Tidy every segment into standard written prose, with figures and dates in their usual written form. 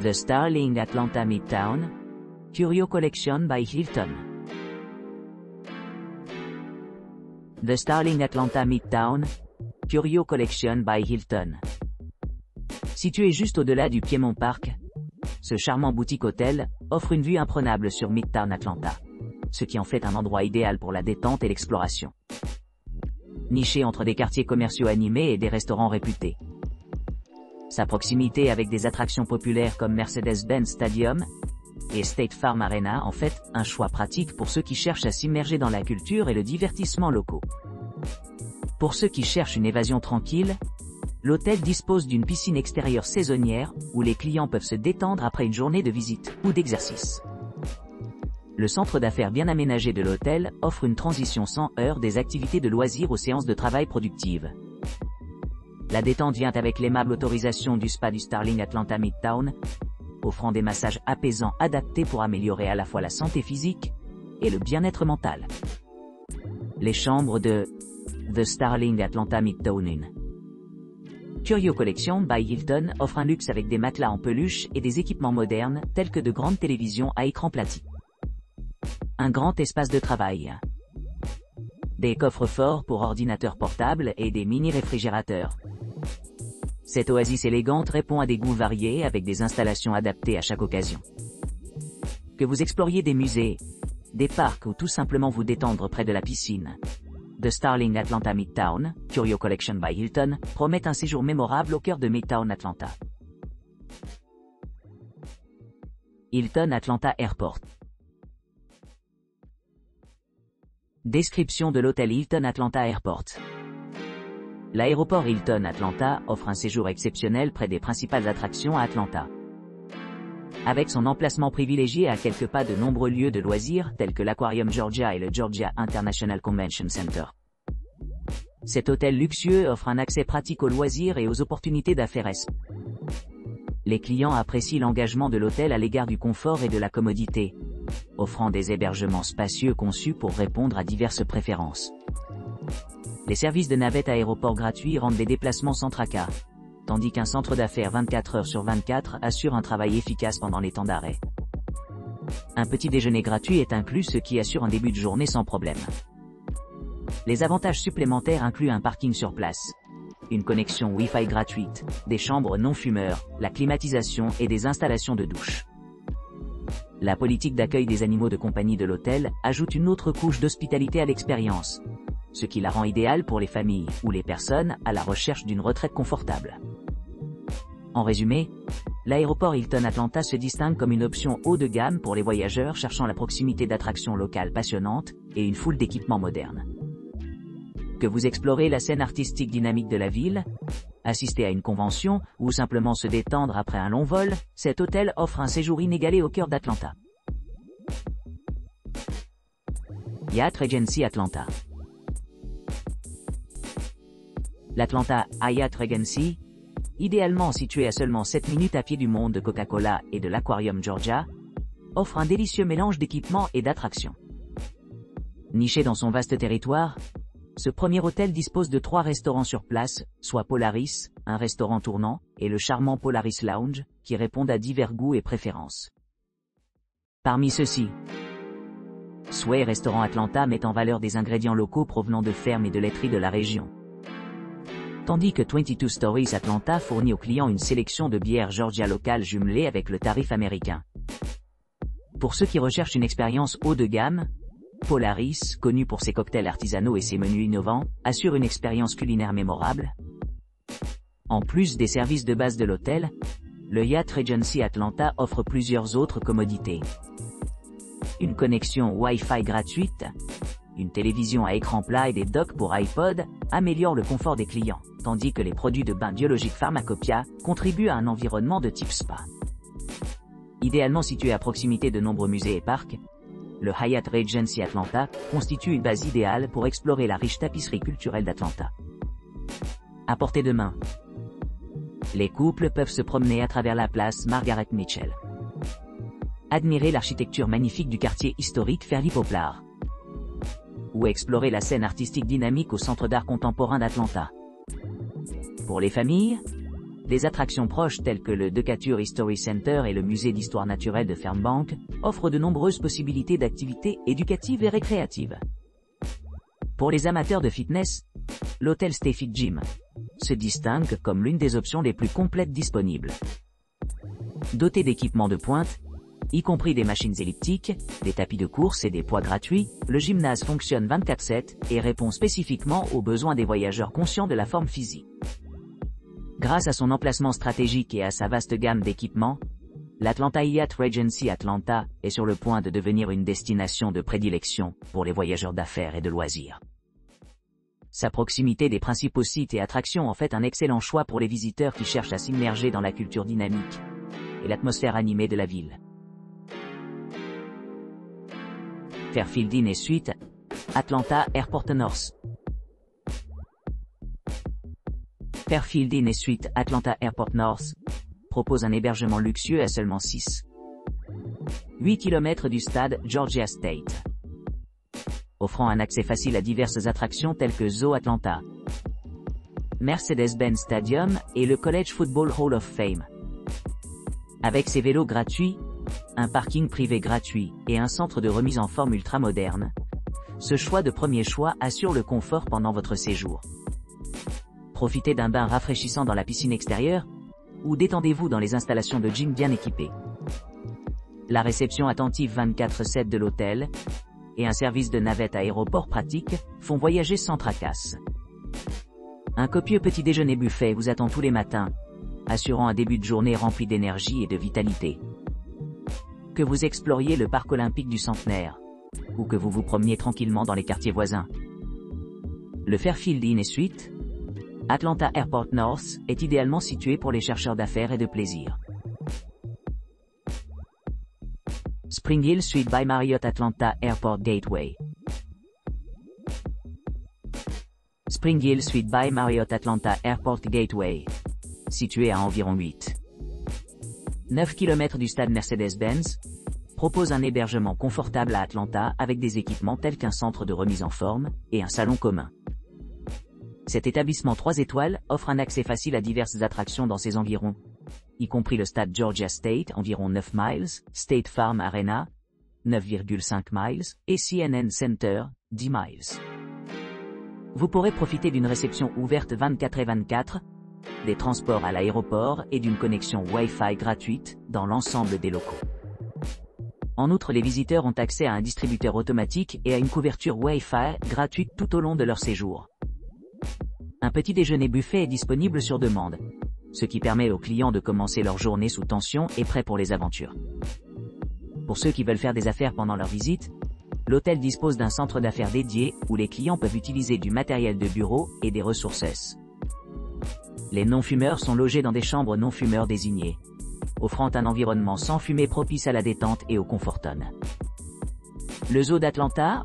The Starling Atlanta Midtown, Curio Collection by Hilton. The Starling Atlanta Midtown, Curio Collection by Hilton. Situé juste au-delà du Piedmont Park, ce charmant boutique-hôtel offre une vue imprenable sur Midtown Atlanta, ce qui en fait un endroit idéal pour la détente et l'exploration. Niché entre des quartiers commerciaux animés et des restaurants réputés. Sa proximité avec des attractions populaires comme Mercedes-Benz Stadium et State Farm Arena en fait un choix pratique pour ceux qui cherchent à s'immerger dans la culture et le divertissement locaux. Pour ceux qui cherchent une évasion tranquille, l'hôtel dispose d'une piscine extérieure saisonnière où les clients peuvent se détendre après une journée de visite ou d'exercice. Le centre d'affaires bien aménagé de l'hôtel offre une transition sans heurts des activités de loisirs aux séances de travail productives. La détente vient avec l'aimable autorisation du spa du Starling Atlanta Midtown, offrant des massages apaisants adaptés pour améliorer à la fois la santé physique et le bien-être mental. Les chambres de The Starling Atlanta Midtown Inn. Curio Collection by Hilton offre un luxe avec des matelas en peluche et des équipements modernes tels que de grandes télévisions à écran plati. Un grand espace de travail. Des coffres-forts pour ordinateurs portables et des mini-réfrigérateurs. Cette oasis élégante répond à des goûts variés avec des installations adaptées à chaque occasion. Que vous exploriez des musées, des parcs ou tout simplement vous détendre près de la piscine, The Starling Atlanta Midtown, Curio Collection by Hilton, promet un séjour mémorable au cœur de Midtown Atlanta. Hilton Atlanta Airport. Description de l'hôtel Hilton Atlanta Airport. L'aéroport Hilton Atlanta offre un séjour exceptionnel près des principales attractions à Atlanta. Avec son emplacement privilégié à quelques pas de nombreux lieux de loisirs tels que l'Aquarium Georgia et le Georgia International Convention Center. Cet hôtel luxueux offre un accès pratique aux loisirs et aux opportunités d'affaires. Les clients apprécient l'engagement de l'hôtel à l'égard du confort et de la commodité, offrant des hébergements spacieux conçus pour répondre à diverses préférences. Les services de navette aéroport gratuits rendent les déplacements sans tracas, tandis qu'un centre d'affaires 24 heures sur 24 assure un travail efficace pendant les temps d'arrêt. Un petit déjeuner gratuit est inclus, ce qui assure un début de journée sans problème. Les avantages supplémentaires incluent un parking sur place, une connexion Wi-Fi gratuite, des chambres non-fumeurs, la climatisation et des installations de douche. La politique d'accueil des animaux de compagnie de l'hôtel ajoute une autre couche d'hospitalité à l'expérience, ce qui la rend idéale pour les familles ou les personnes à la recherche d'une retraite confortable. En résumé, l'aéroport Hilton Atlanta se distingue comme une option haut de gamme pour les voyageurs cherchant la proximité d'attractions locales passionnantes et une foule d'équipements modernes. Que vous explorez la scène artistique dynamique de la ville, assister à une convention ou simplement se détendre après un long vol, cet hôtel offre un séjour inégalé au cœur d'Atlanta. Hyatt Regency Atlanta. L'Atlanta Hyatt Regency, idéalement situé à seulement 7 minutes à pied du monde de Coca-Cola et de l'Aquarium Georgia, offre un délicieux mélange d'équipements et d'attractions. Niché dans son vaste territoire, ce premier hôtel dispose de 3 restaurants sur place, soit Polaris, un restaurant tournant, et le charmant Polaris Lounge, qui répondent à divers goûts et préférences. Parmi ceux-ci, Sway Restaurant Atlanta met en valeur des ingrédients locaux provenant de fermes et de laiteries de la région. Tandis que 22 Stories Atlanta fournit aux clients une sélection de bières Georgia locales jumelées avec le tarif américain. Pour ceux qui recherchent une expérience haut de gamme, Polaris, connu pour ses cocktails artisanaux et ses menus innovants, assure une expérience culinaire mémorable. En plus des services de base de l'hôtel, le Hyatt Regency Atlanta offre plusieurs autres commodités. Une connexion Wi-Fi gratuite, une télévision à écran plat et des docks pour iPod améliorent le confort des clients, tandis que les produits de bain biologiques Pharmacopoeia contribuent à un environnement de type spa. Idéalement situé à proximité de nombreux musées et parcs, le Hyatt Regency Atlanta constitue une base idéale pour explorer la riche tapisserie culturelle d'Atlanta. À portée de main, les couples peuvent se promener à travers la place Margaret Mitchell. Admirer l'architecture magnifique du quartier historique Fairley Poplar. Ou explorer la scène artistique dynamique au Centre d'art contemporain d'Atlanta. Pour les familles, des attractions proches telles que le Decatur History Center et le musée d'histoire naturelle de Fernbank offrent de nombreuses possibilités d'activités éducatives et récréatives. Pour les amateurs de fitness, l'hôtel Stay Fit Gym se distingue comme l'une des options les plus complètes disponibles. Doté d'équipements de pointe, y compris des machines elliptiques, des tapis de course et des poids gratuits, le gymnase fonctionne 24/7 et répond spécifiquement aux besoins des voyageurs conscients de la forme physique. Grâce à son emplacement stratégique et à sa vaste gamme d'équipements, l'Atlanta Hyatt Regency Atlanta est sur le point de devenir une destination de prédilection pour les voyageurs d'affaires et de loisirs. Sa proximité des principaux sites et attractions en fait un excellent choix pour les visiteurs qui cherchent à s'immerger dans la culture dynamique et l'atmosphère animée de la ville. Fairfield Inn et Suites, Atlanta Airport North. Fairfield Inn et Suites Atlanta Airport North propose un hébergement luxueux à seulement 8 km du stade Georgia State, offrant un accès facile à diverses attractions telles que Zoo Atlanta, Mercedes-Benz Stadium et le College Football Hall of Fame. Avec ses vélos gratuits, un parking privé gratuit et un centre de remise en forme ultra-moderne, ce choix de premier choix assure le confort pendant votre séjour. Profitez d'un bain rafraîchissant dans la piscine extérieure, ou détendez-vous dans les installations de gym bien équipées. La réception attentive 24/7 de l'hôtel, et un service de navette aéroport pratique, font voyager sans tracasse. Un copieux petit déjeuner buffet vous attend tous les matins, assurant un début de journée rempli d'énergie et de vitalité. Que vous exploriez le parc olympique du Centenaire, ou que vous vous promeniez tranquillement dans les quartiers voisins. Le Fairfield Inn et Suites, Atlanta Airport North est idéalement situé pour les chercheurs d'affaires et de plaisir. Spring Hill Suites by Marriott Atlanta Airport Gateway. Spring Hill Suites by Marriott Atlanta Airport Gateway, situé à environ 9 km du stade Mercedes-Benz, propose un hébergement confortable à Atlanta avec des équipements tels qu'un centre de remise en forme et un salon commun. Cet établissement 3 étoiles offre un accès facile à diverses attractions dans ses environs, y compris le stade Georgia State, environ 9 miles, State Farm Arena, 9,5 miles, et CNN Center, 10 miles. Vous pourrez profiter d'une réception ouverte 24/24, des transports à l'aéroport et d'une connexion Wi-Fi gratuite dans l'ensemble des locaux. En outre, les visiteurs ont accès à un distributeur automatique et à une couverture Wi-Fi gratuite tout au long de leur séjour. Un petit déjeuner buffet est disponible sur demande, ce qui permet aux clients de commencer leur journée sous tension et prêts pour les aventures. Pour ceux qui veulent faire des affaires pendant leur visite, l'hôtel dispose d'un centre d'affaires dédié où les clients peuvent utiliser du matériel de bureau et des ressources. Les non-fumeurs sont logés dans des chambres non-fumeurs désignées, offrant un environnement sans fumée propice à la détente et au confortone. Le zoo d'Atlanta,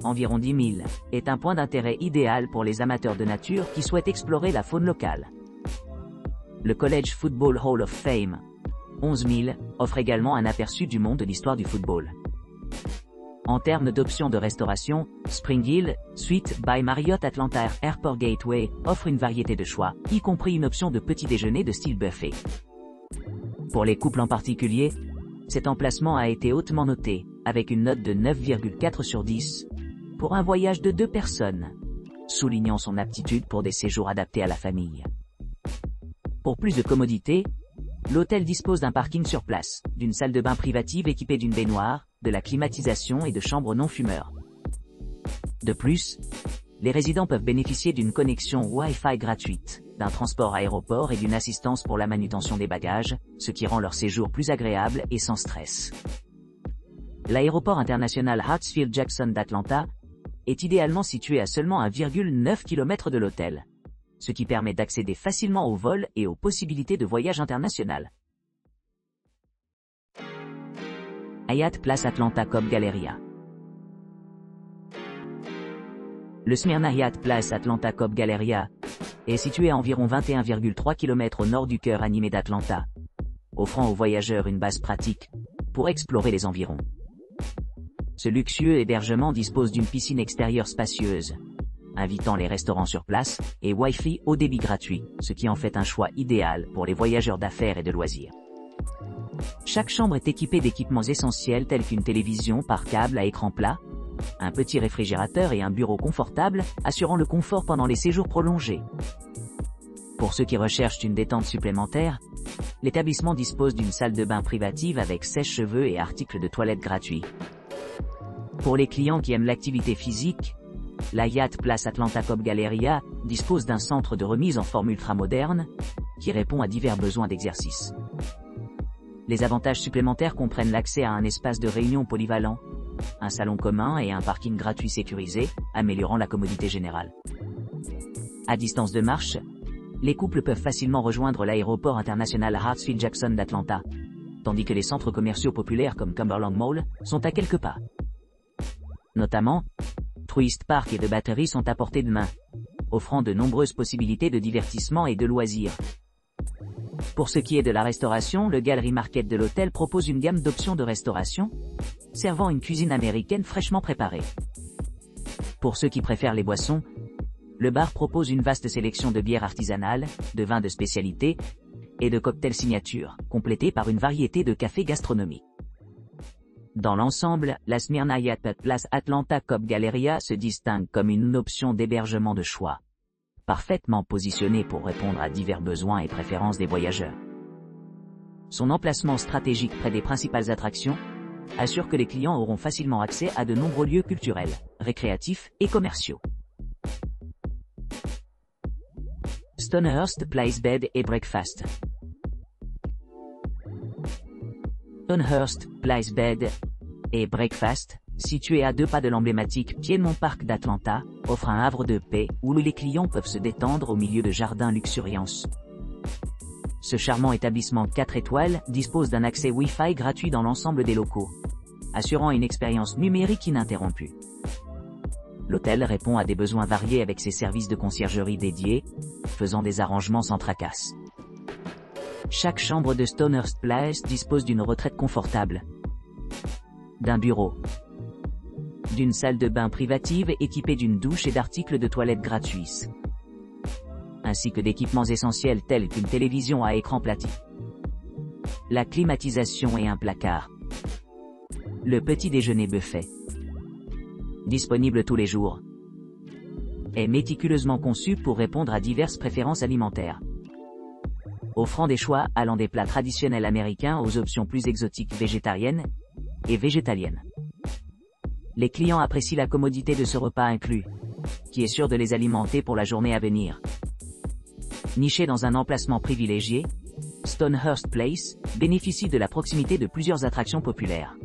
environ 10 000, est un point d'intérêt idéal pour les amateurs de nature qui souhaitent explorer la faune locale. Le College Football Hall of Fame, 11 000, offre également un aperçu du monde de l'histoire du football. En termes d'options de restauration, Spring Hill Suites by Marriott Atlanta Airport Gateway offre une variété de choix, y compris une option de petit déjeuner de style buffet. Pour les couples en particulier, cet emplacement a été hautement noté, avec une note de 9,4 sur 10, pour un voyage de 2 personnes, soulignant son aptitude pour des séjours adaptés à la famille. Pour plus de commodité, l'hôtel dispose d'un parking sur place, d'une salle de bain privative équipée d'une baignoire, de la climatisation et de chambres non-fumeurs. De plus, les résidents peuvent bénéficier d'une connexion Wi-Fi gratuite, d'un transport aéroport et d'une assistance pour la manutention des bagages, ce qui rend leur séjour plus agréable et sans stress. L'aéroport international Hartsfield-Jackson d'Atlanta est idéalement situé à seulement 1,9 km de l'hôtel, ce qui permet d'accéder facilement au vol et aux possibilités de voyage international. Hyatt Place Atlanta Cobb Galleria. Le Smyrna Hyatt Place Atlanta Cobb Galleria est situé à environ 21,3 km au nord du cœur animé d'Atlanta, offrant aux voyageurs une base pratique pour explorer les environs. Ce luxueux hébergement dispose d'une piscine extérieure spacieuse, invitant les restaurants sur place, et Wi-Fi haut débit gratuit, ce qui en fait un choix idéal pour les voyageurs d'affaires et de loisirs. Chaque chambre est équipée d'équipements essentiels tels qu'une télévision par câble à écran plat, un petit réfrigérateur et un bureau confortable, assurant le confort pendant les séjours prolongés. Pour ceux qui recherchent une détente supplémentaire, l'établissement dispose d'une salle de bain privative avec sèche-cheveux et articles de toilette gratuits. Pour les clients qui aiment l'activité physique, la Hyatt Place Atlanta Cobb Galleria dispose d'un centre de remise en forme ultramoderne, qui répond à divers besoins d'exercice. Les avantages supplémentaires comprennent l'accès à un espace de réunion polyvalent, un salon commun et un parking gratuit sécurisé, améliorant la commodité générale. À distance de marche, les couples peuvent facilement rejoindre l'aéroport international Hartsfield-Jackson d'Atlanta, tandis que les centres commerciaux populaires comme Cumberland Mall sont à quelques pas. Notamment, Truist Park et The Battery sont à portée de main, offrant de nombreuses possibilités de divertissement et de loisirs. Pour ce qui est de la restauration, le Gallery Market de l'hôtel propose une gamme d'options de restauration, servant une cuisine américaine fraîchement préparée. Pour ceux qui préfèrent les boissons, le bar propose une vaste sélection de bières artisanales, de vins de spécialité et de cocktails signature, complétés par une variété de cafés gastronomiques. Dans l'ensemble, la Smyrna Hyatt Place Atlanta Cobb Galleria se distingue comme une option d'hébergement de choix, parfaitement positionnée pour répondre à divers besoins et préférences des voyageurs. Son emplacement stratégique près des principales attractions assure que les clients auront facilement accès à de nombreux lieux culturels, récréatifs et commerciaux. Stonehurst Place Bed and Breakfast. Stonehurst Place Bed and Breakfast, situé à 2 pas de l'emblématique Piedmont Park d'Atlanta, offre un havre de paix où les clients peuvent se détendre au milieu de jardins luxuriants. Ce charmant établissement 4 étoiles dispose d'un accès Wi-Fi gratuit dans l'ensemble des locaux, assurant une expérience numérique ininterrompue. L'hôtel répond à des besoins variés avec ses services de conciergerie dédiés, faisant des arrangements sans tracasse. Chaque chambre de Stonehurst Place dispose d'une retraite confortable, d'un bureau, d'une salle de bain privative équipée d'une douche et d'articles de toilette gratuits, ainsi que d'équipements essentiels tels qu'une télévision à écran plati, la climatisation et un placard. Le petit déjeuner buffet, disponible tous les jours, est méticuleusement conçu pour répondre à diverses préférences alimentaires, offrant des choix allant des plats traditionnels américains aux options plus exotiques végétariennes et végétaliennes. Les clients apprécient la commodité de ce repas inclus, qui est sûr de les alimenter pour la journée à venir. Niché dans un emplacement privilégié, Stonehurst Place bénéficie de la proximité de plusieurs attractions populaires.